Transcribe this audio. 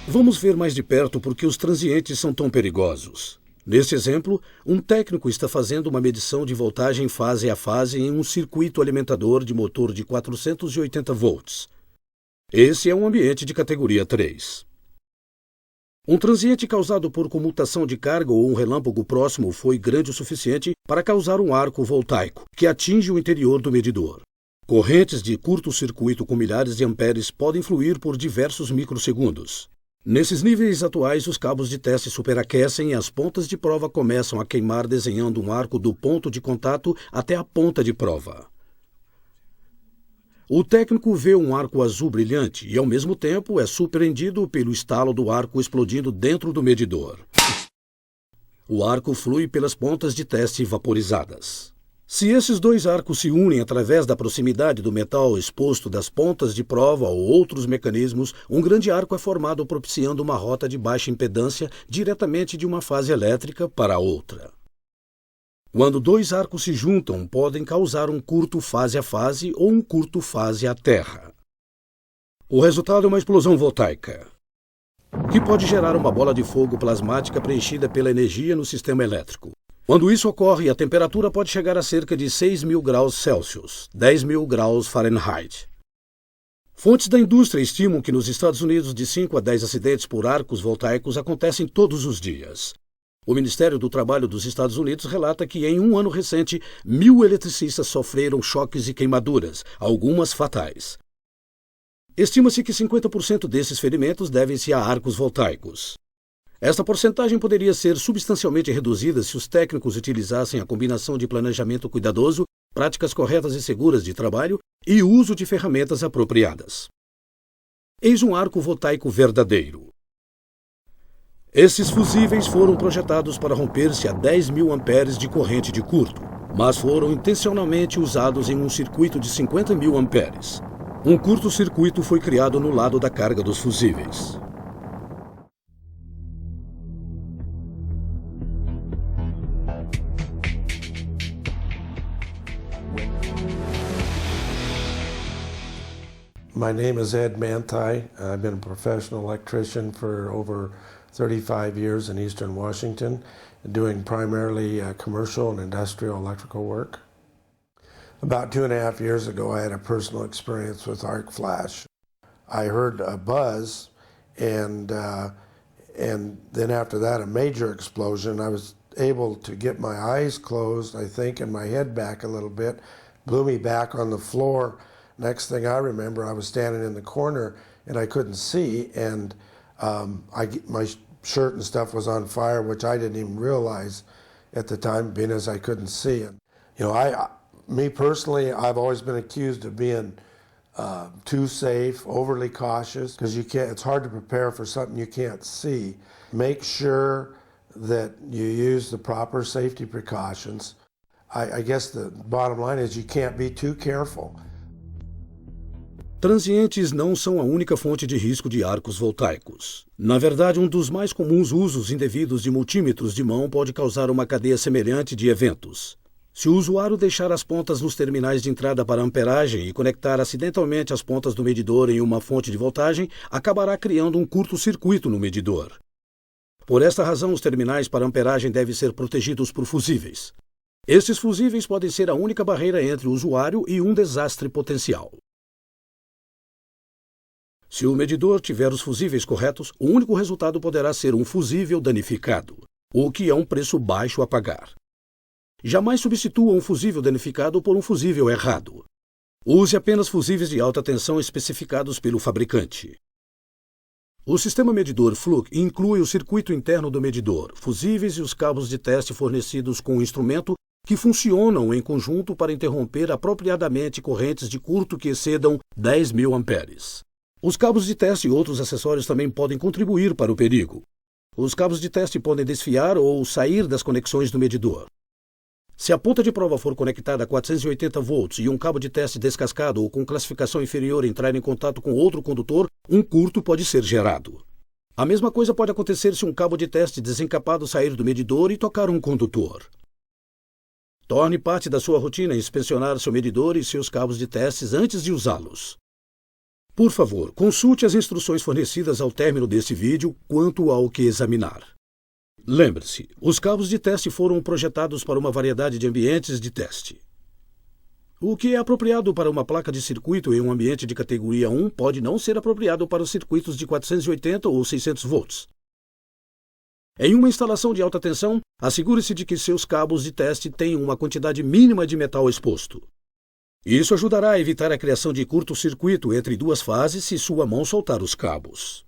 Vamos ver mais de perto por que os transientes são tão perigosos. Neste exemplo, um técnico está fazendo uma medição de voltagem fase a fase em um circuito alimentador de motor de 480 volts. Esse é um ambiente de categoria 3. Um transiente causado por comutação de carga ou um relâmpago próximo foi grande o suficiente para causar um arco voltaico, que atinge o interior do medidor. Correntes de curto-circuito com milhares de amperes podem fluir por diversos microsegundos. Nesses níveis atuais, os cabos de teste superaquecem e as pontas de prova começam a queimar, desenhando um arco do ponto de contato até a ponta de prova. O técnico vê um arco azul brilhante e, ao mesmo tempo, é surpreendido pelo estalo do arco explodindo dentro do medidor. O arco flui pelas pontas de teste vaporizadas. Se esses dois arcos se unem através da proximidade do metal exposto das pontas de prova ou outros mecanismos, um grande arco é formado propiciando uma rota de baixa impedância diretamente de uma fase elétrica para outra. Quando dois arcos se juntam, podem causar um curto fase a fase ou um curto fase à terra. O resultado é uma explosão voltaica, que pode gerar uma bola de fogo plasmática preenchida pela energia no sistema elétrico. Quando isso ocorre, a temperatura pode chegar a cerca de 6.000 graus Celsius, 10.000 graus Fahrenheit. Fontes da indústria estimam que nos Estados Unidos de 5 a 10 acidentes por arcos voltaicos acontecem todos os dias. O Ministério do Trabalho dos Estados Unidos relata que em um ano recente, 1.000 eletricistas sofreram choques e queimaduras, algumas fatais. Estima-se que 50% desses ferimentos devem-se a arcos voltaicos. Esta porcentagem poderia ser substancialmente reduzida se os técnicos utilizassem a combinação de planejamento cuidadoso, práticas corretas e seguras de trabalho e uso de ferramentas apropriadas. Eis um arco voltaico verdadeiro. Esses fusíveis foram projetados para romper-se a 10.000 amperes de corrente de curto, mas foram intencionalmente usados em um circuito de 50.000 amperes. Um curto-circuito foi criado no lado da carga dos fusíveis. My name is Ed Manthei. I've been a professional electrician for over 35 years in Eastern Washington, doing primarily commercial and industrial electrical work. About 2.5 years ago, I had a personal experience with arc flash. I heard a buzz, and then after that, a major explosion. I was able to get my eyes closed, I think, and my head back a little bit, blew me back on the floor. Next thing I remember, I was standing in the corner and I couldn't see, and my shirt and stuff was on fire, which I didn't even realize at the time, being as I couldn't see. And me personally, I've always been accused of being too safe, overly cautious, because it's hard to prepare for something you can't see. Make sure that you use the proper safety precautions. I guess the bottom line is you can't be too careful. Transientes não são a única fonte de risco de arcos voltaicos. Na verdade, um dos mais comuns usos indevidos de multímetros de mão pode causar uma cadeia semelhante de eventos. Se o usuário deixar as pontas nos terminais de entrada para amperagem e conectar acidentalmente as pontas do medidor em uma fonte de voltagem, acabará criando um curto-circuito no medidor. Por esta razão, os terminais para amperagem devem ser protegidos por fusíveis. Estes fusíveis podem ser a única barreira entre o usuário e um desastre potencial. Se o medidor tiver os fusíveis corretos, o único resultado poderá ser um fusível danificado, o que é um preço baixo a pagar. Jamais substitua um fusível danificado por um fusível errado. Use apenas fusíveis de alta tensão especificados pelo fabricante. O sistema medidor Fluke inclui o circuito interno do medidor, fusíveis e os cabos de teste fornecidos com o instrumento que funcionam em conjunto para interromper apropriadamente correntes de curto que excedam 10.000 amperes. Os cabos de teste e outros acessórios também podem contribuir para o perigo. Os cabos de teste podem desfiar ou sair das conexões do medidor. Se a ponta de prova for conectada a 480 volts e um cabo de teste descascado ou com classificação inferior entrar em contato com outro condutor, um curto pode ser gerado. A mesma coisa pode acontecer se um cabo de teste desencapado sair do medidor e tocar um condutor. Torne parte da sua rotina inspecionar seu medidor e seus cabos de testes antes de usá-los. Por favor, consulte as instruções fornecidas ao término deste vídeo quanto ao que examinar. Lembre-se, os cabos de teste foram projetados para uma variedade de ambientes de teste. O que é apropriado para uma placa de circuito em um ambiente de categoria 1 pode não ser apropriado para os circuitos de 480 ou 600 volts. Em uma instalação de alta tensão, assegure-se de que seus cabos de teste tenham uma quantidade mínima de metal exposto. Isso ajudará a evitar a criação de curto-circuito entre duas fases se sua mão soltar os cabos.